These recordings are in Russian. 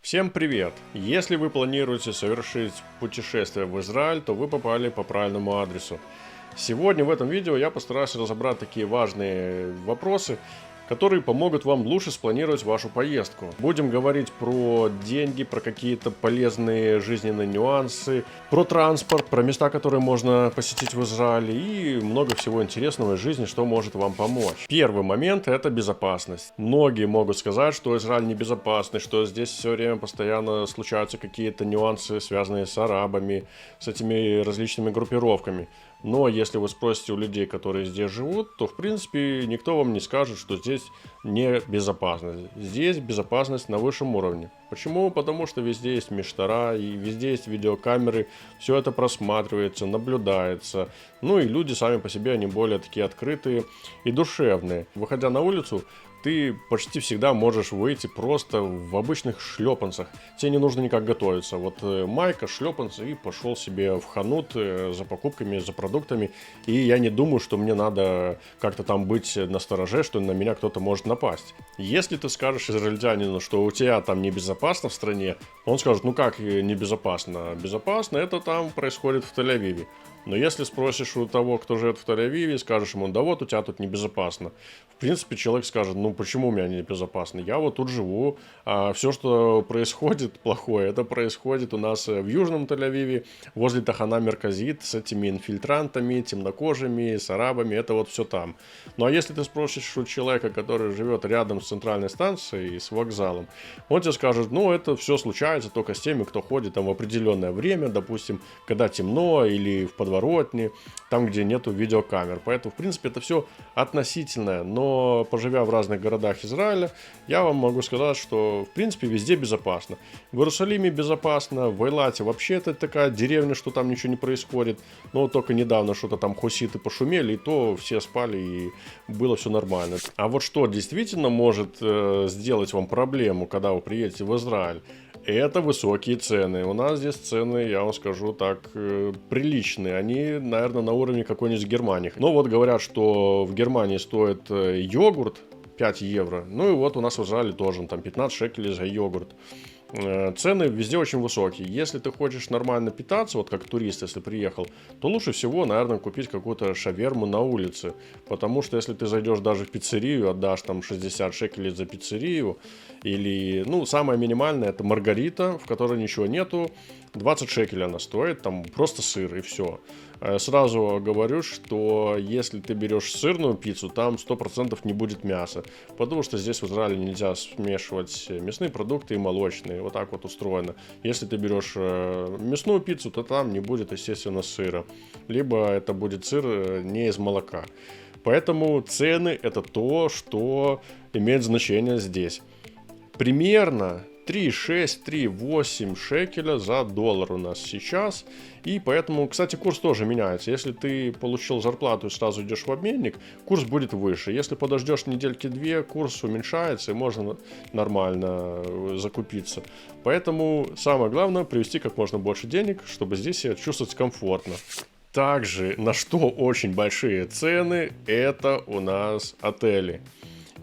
Всем привет! Если вы планируете совершить путешествие в Израиль, то вы попали по правильному адресу. Сегодня в этом видео я постараюсь разобрать такие важные вопросы, которые помогут вам лучше спланировать вашу поездку. Будем говорить про деньги, про какие-то полезные жизненные нюансы, про транспорт, про места, которые можно посетить в Израиле и много всего интересного из жизни, что может вам помочь. Первый момент – это безопасность. Многие могут сказать, что Израиль небезопасный, что здесь все время постоянно случаются какие-то нюансы, связанные с арабами, с этими различными группировками. Но если вы спросите у людей, которые здесь живут, то в принципе никто вам не скажет, что здесь не безопасно. Здесь безопасность на высшем уровне. Почему? Потому что везде есть миштара, и везде есть видеокамеры, все это просматривается, наблюдается. Ну и люди сами по себе, они более такие открытые и душевные. Выходя на улицу, ты почти всегда можешь выйти просто в обычных шлепанцах. Тебе не нужно никак готовиться. Вот майка, шлепанцы и пошел себе в ханут за покупками, за продуктами. И я не думаю, что мне надо как-то там быть настороже, что на меня кто-то может напасть. Если ты скажешь израильтянину, что у тебя там небезопасно в стране, он скажет, ну как небезопасно? Безопасно это там происходит в Тель-Авиве. Но если спросишь у того, кто живет в Тель-Авиве, скажешь ему, да вот у тебя тут небезопасно. В принципе, человек скажет, ну почему у меня небезопасно? Я вот тут живу, а все, что происходит плохое, это происходит у нас в Южном Тель-Авиве, возле Тахана Мерказит, с этими инфильтрантами, темнокожими, с арабами, это вот все там. Ну а если ты спросишь у человека, который живет рядом с центральной станцией, с вокзалом, он тебе скажет, ну это все случается только с теми, кто ходит там в определенное время, допустим, когда темно или в подворотне, там, где нету видеокамер. Поэтому, в принципе, это все относительное. Но, поживя в разных городах Израиля, я вам могу сказать, что, в принципе, везде безопасно. В Иерусалиме безопасно, в Эйлате вообще это такая деревня, что там ничего не происходит. Но только недавно что-то там хуситы пошумели, и то все спали, и было все нормально. А вот что действительно может сделать вам проблему, когда вы приедете в Израиль, это высокие цены. У нас здесь цены, я вам скажу так, приличные. Они, наверное, на уровне какой-нибудь Германии. Но вот говорят, что в Германии стоит йогурт 5 евро. Ну и вот у нас в Израиле тоже там 15 шекелей за йогурт. Цены везде очень высокие. Если ты хочешь нормально питаться, вот как турист, если приехал, то лучше всего, наверное, купить какую-то шаверму на улице. Потому что если ты зайдешь даже в пиццерию, отдашь там 60 шекелей за пиццерию, или, ну, самое минимальное, это маргарита, в которой ничего нету, 20 шекелей она стоит, там просто сыр и все. Сразу говорю, что если ты берешь сырную пиццу, там 100% не будет мяса, потому что здесь в Израиле нельзя смешивать мясные продукты и молочные, вот так вот устроено. Если ты берешь мясную пиццу, то там не будет, естественно, сыра, либо это будет сыр не из молока. Поэтому цены – это то, что имеет значение здесь. Примерно 3,6-3,8 шекеля за доллар у нас сейчас. И поэтому, кстати, курс тоже меняется. Если ты получил зарплату и сразу идешь в обменник, курс будет выше. Если подождешь недельки-две, курс уменьшается и можно нормально закупиться. Поэтому самое главное привезти как можно больше денег, чтобы здесь себя чувствовать комфортно. Также, на что очень большие цены, это у нас отели.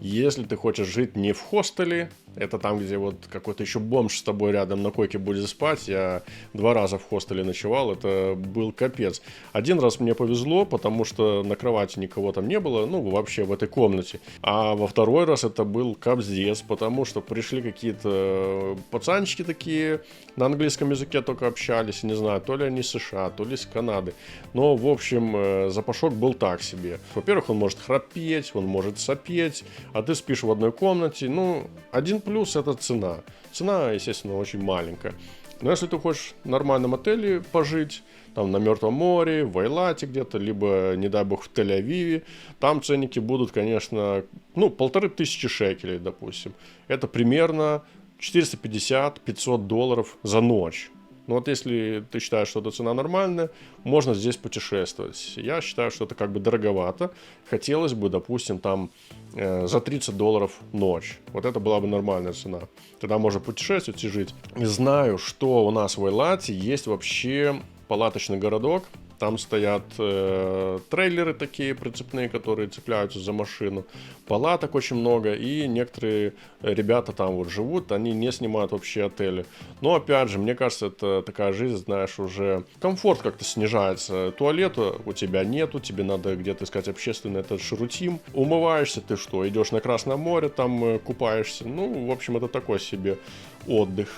Если ты хочешь жить не в хостеле, это там, где вот какой-то еще бомж с тобой рядом на койке будет спать. Я 2 раза в хостеле ночевал, это был капец. 1 раз мне повезло, потому что на кровати никого там не было, ну, вообще в этой комнате. А во 2-й раз это был капздец, потому что пришли какие-то пацанчики такие, на английском языке только общались, не знаю, то ли они из США, то ли из Канады. Но, в общем, запашок был так себе. Во-первых, он может храпеть, он может сопеть, а ты спишь в одной комнате. Ну, один плюс – это цена. Цена, естественно, очень маленькая. Но если ты хочешь в нормальном отеле пожить, там на Мертвом море, в Эйлате где-то, либо, не дай бог, в Тель-Авиве, там ценники будут, конечно, ну, 1500 шекелей, допустим. Это примерно 450-500 долларов за ночь. Но вот если ты считаешь, что эта цена нормальная, можно здесь путешествовать. Я считаю, что это как бы дороговато. Хотелось бы, допустим, там за 30 долларов ночь. Вот это была бы нормальная цена. Тогда можно путешествовать и жить. Знаю, что у нас в Эйлате есть вообще палаточный городок. Там стоят трейлеры такие прицепные, которые цепляются за машину. Палаток очень много. И некоторые ребята там вот живут, они не снимают вообще отели. Но опять же, мне кажется, это такая жизнь, знаешь, уже комфорт как-то снижается. Туалета у тебя нету, тебе надо где-то искать общественный этот шрутим. Умываешься ты что, идешь на Красное море, там купаешься. Ну, в общем, это такой себе отдых.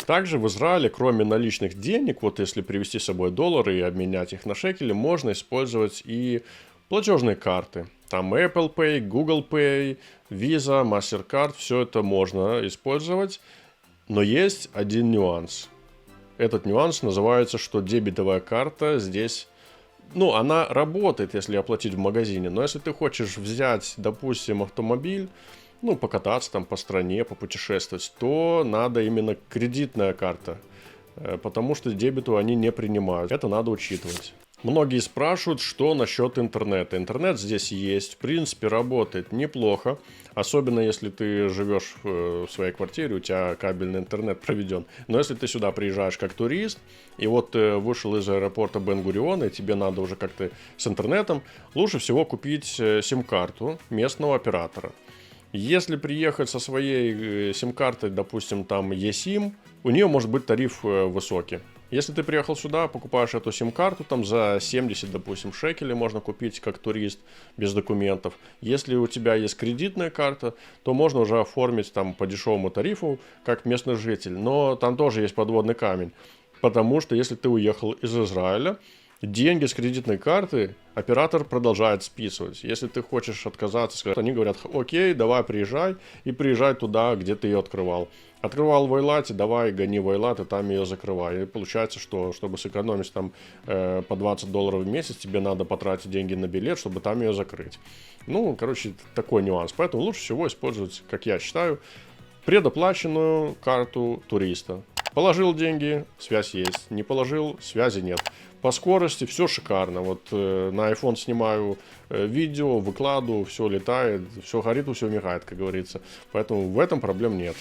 Также в Израиле, кроме наличных денег, вот если привезти с собой доллары и обменять их на шекели, можно использовать и платежные карты. Там Apple Pay, Google Pay, Visa, MasterCard, все это можно использовать. Но есть один нюанс. Этот нюанс называется, что дебетовая карта здесь... Ну, она работает, если оплатить в магазине. Но если ты хочешь взять, допустим, автомобиль, ну, покататься там по стране, попутешествовать, то надо именно кредитная карта. Потому что дебету они не принимают. Это надо учитывать. Многие спрашивают, что насчет интернета. Интернет здесь есть, в принципе, работает неплохо. Особенно, если ты живешь в своей квартире, у тебя кабельный интернет проведен. Но если ты сюда приезжаешь как турист, и вот ты вышел из аэропорта Бен-Гуриона, и тебе надо уже как-то с интернетом, лучше всего купить сим-карту местного оператора. Если приехать со своей сим-картой, допустим, там eSIM, у нее может быть тариф высокий. Если ты приехал сюда, покупаешь эту сим-карту, там за 70, допустим, шекелей можно купить как турист без документов. Если у тебя есть кредитная карта, то можно уже оформить там по дешевому тарифу, как местный житель. Но там тоже есть подводный камень. Потому что если ты уехал из Израиля, деньги с кредитной карты оператор продолжает списывать. Если ты хочешь отказаться, они говорят: окей, давай приезжай, и приезжай туда, где ты ее открывал. Открывал в Эйлате, давай гони в Эйлат и там ее закрывай. И получается, что чтобы сэкономить там по $20 в месяц, тебе надо потратить деньги на билет, чтобы там ее закрыть. Ну, короче, такой нюанс. Поэтому лучше всего использовать, как я считаю, предоплаченную карту туриста. Положил деньги, связь есть. Не положил, связи нет. По скорости все шикарно. Вот на iPhone снимаю видео, выкладываю, все летает, все горит, все мигает, как говорится. Поэтому в этом проблем нет.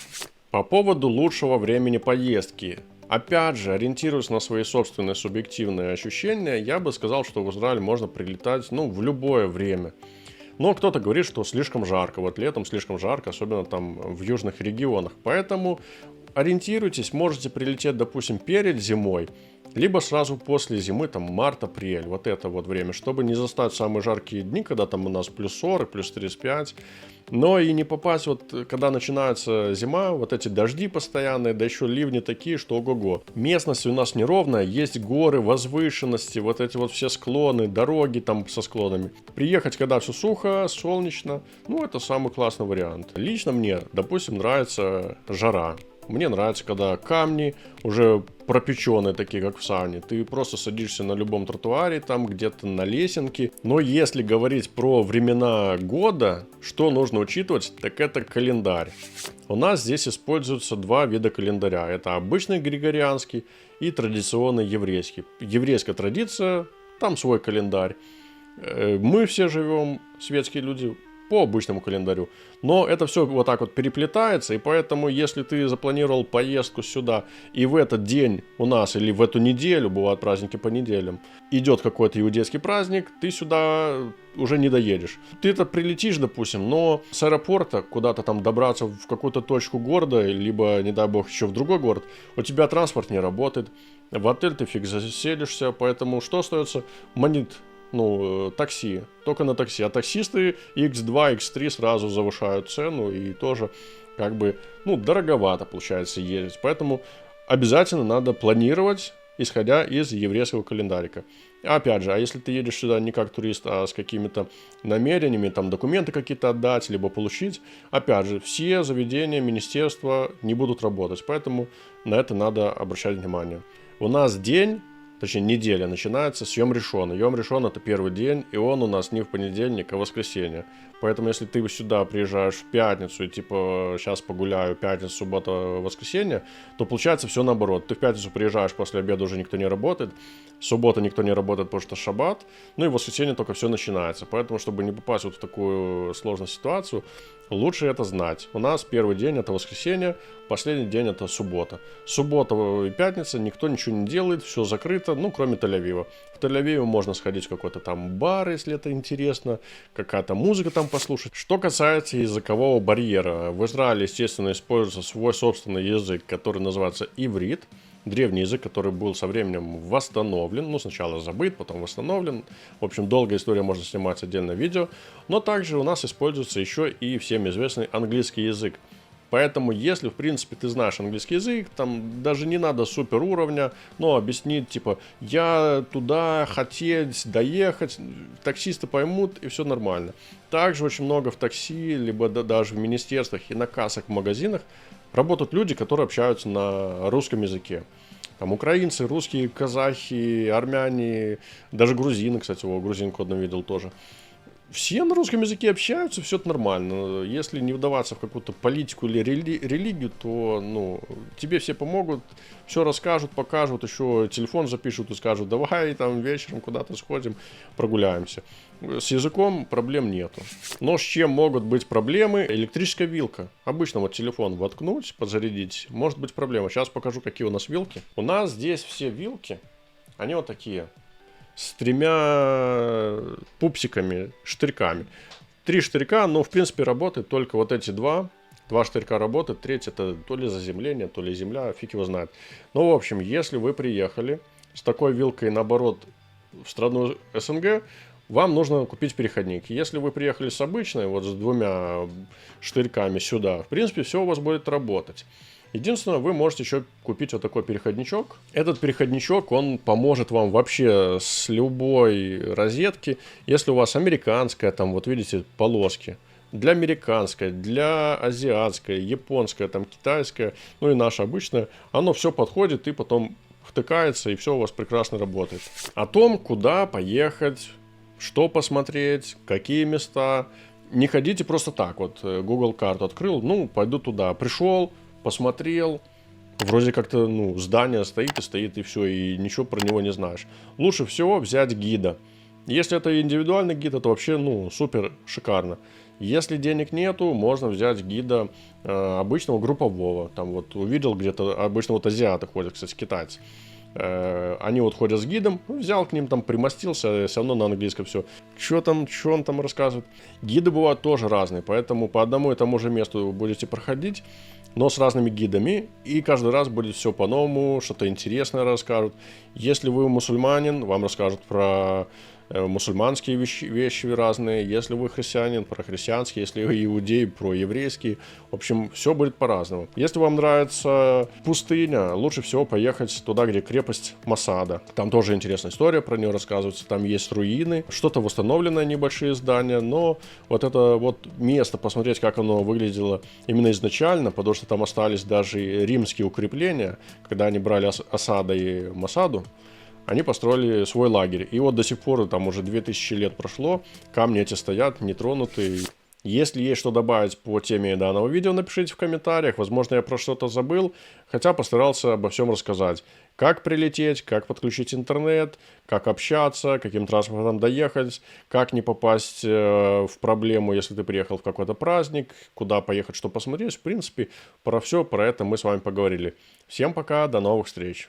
По поводу лучшего времени поездки. Опять же, ориентируясь на свои собственные субъективные ощущения, я бы сказал, что в Израиль можно прилетать, ну, в любое время. Но кто-то говорит, что слишком жарко. Вот летом слишком жарко, особенно там в южных регионах. Поэтому ориентируйтесь, можете прилететь, допустим, перед зимой, либо сразу после зимы, там, март-апрель, вот это вот время, чтобы не застать самые жаркие дни, когда там у нас плюс 40, плюс 35, но и не попасть, вот, когда начинается зима, вот эти дожди постоянные, да еще ливни такие, что ого-го. Местность у нас неровная, есть горы, возвышенности, вот эти вот все склоны, дороги там со склонами. Приехать, когда все сухо, солнечно, ну, это самый классный вариант. Лично мне, допустим, нравится жара. Мне нравится, когда камни уже пропеченные, такие как в сауне. Ты просто садишься на любом тротуаре, там где-то на лесенке. Но если говорить про времена года, что нужно учитывать, так это календарь. У нас здесь используются два вида календаря. Это обычный григорианский и традиционный еврейский. Еврейская традиция, там свой календарь. Мы все живем, светские люди, по обычному календарю. Но это все вот так вот переплетается, и поэтому, если ты запланировал поездку сюда, и в этот день у нас, или в эту неделю, бывают праздники по неделям, идет какой-то иудейский праздник, ты сюда уже не доедешь. Ты-то прилетишь, допустим, но с аэропорта куда-то там добраться в какую-то точку города, либо, не дай бог, еще в другой город, у тебя транспорт не работает, в отель ты фиг заселишься, поэтому что остается? Монет. Ну, такси, только на такси. А таксисты X2, X3 сразу завышают цену, и тоже, как бы, ну, дороговато получается ездить. Поэтому обязательно надо планировать, исходя из еврейского календарика. Опять же, а если ты едешь сюда не как турист, а с какими-то намерениями, там, документы какие-то отдать, либо получить, опять же, все заведения, министерства не будут работать. Поэтому на это надо обращать внимание. У нас день... Точнее, неделя начинается с Йом Ришона. Йом Ришон — это первый день, и он у нас не в понедельник, а в воскресенье. Поэтому, если ты сюда приезжаешь в пятницу и типа сейчас погуляю, пятница, суббота, воскресенье, то получается все наоборот. Ты в пятницу приезжаешь, после обеда уже никто не работает, в субботу никто не работает, потому что шаббат, ну и в воскресенье только все начинается. Поэтому, чтобы не попасть вот в такую сложную ситуацию, лучше это знать. У нас первый день — это воскресенье, последний день — это суббота. Суббота и пятница, никто ничего не делает, все закрыто, света, ну, кроме Тель-Авива. В Тель-Авиве можно сходить в какой-то там бар, если это интересно, какая-то музыка там послушать. Что касается языкового барьера, в Израиле, естественно, используется свой собственный язык, который называется иврит. Древний язык, который был со временем восстановлен. Ну, сначала забыт, потом восстановлен. В общем, долгая история, можно снимать отдельное видео. Но также у нас используется еще и всем известный английский язык. Поэтому, если, в принципе, ты знаешь английский язык, там даже не надо супер уровня, но объяснить, типа, я туда хотеть доехать, таксисты поймут, и все нормально. Также очень много в такси, либо даже в министерствах и на кассах в магазинах работают люди, которые общаются на русском языке. Там украинцы, русские, казахи, армяне, даже грузины, кстати, грузинку одну видел тоже. Все на русском языке общаются, все это нормально. Если не вдаваться в какую-то политику или религию, то, ну, тебе все помогут, все расскажут, покажут, еще телефон запишут и скажут, давай там вечером куда-то сходим, прогуляемся. С языком проблем нету. Но с чем могут быть проблемы? Электрическая вилка. Обычно вот телефон воткнуть, подзарядить, может быть проблема. Сейчас покажу, какие у нас вилки. У нас здесь все вилки, они вот такие. С 3 пупсиками, штырьками. 3 штырька, но в принципе работает только вот эти 2. 2 штырька работают, третий это то ли заземление, то ли земля, фиг его знает. Ну, в общем, если вы приехали с такой вилкой, наоборот, в страну СНГ, вам нужно купить переходник. Если вы приехали с обычной, вот с 2 штырьками сюда, в принципе, все у вас будет работать. Единственное, вы можете еще купить вот такой переходничок. Этот переходничок, он поможет вам вообще с любой розетки. Если у вас американская, там вот видите полоски. Для американской, для азиатской, японская, там китайская, ну и наша обычная. Оно все подходит и потом втыкается, и все у вас прекрасно работает. О том, куда поехать, что посмотреть, какие места. Не ходите просто так, вот Google карту открыл, ну пойду туда, пришел. Посмотрел, вроде как-то, ну, здание стоит и все, и ничего про него не знаешь. Лучше всего взять гида. Если это индивидуальный гид, это вообще, ну, супер шикарно. Если денег нету, можно взять гида обычного группового. Там вот увидел где-то, обычно вот азиаты ходят, кстати, китайцы. Они вот ходят с гидом, взял к ним, там примостился, все равно на английском все. Что он там рассказывает? Гиды бывают тоже разные, поэтому по одному и тому же месту вы будете проходить, но с разными гидами, и каждый раз будет все по-новому, что-то интересное расскажут. Если вы мусульманин, вам расскажут про мусульманские вещи разные. Если вы христианин, про христианские. Если вы иудей, про еврейские. В общем, все будет по-разному. Если вам нравится пустыня, лучше всего поехать туда, где крепость Масада. Там тоже интересная история про нее рассказывается. Там есть руины, что-то восстановленное, небольшие здания. Но вот это вот место, посмотреть, как оно выглядело именно изначально, потому что там остались даже римские укрепления, когда они брали Асада и Масаду. Они построили свой лагерь. И вот до сих пор, там уже 2000 лет прошло, камни эти стоят нетронутые. Если есть что добавить по теме данного видео, напишите в комментариях. Возможно, я про что-то забыл, хотя постарался обо всем рассказать. Как прилететь, как подключить интернет, как общаться, каким транспортом доехать, как не попасть в проблему, если ты приехал в какой-то праздник, куда поехать, что посмотреть. В принципе, про все про это мы с вами поговорили. Всем пока, до новых встреч.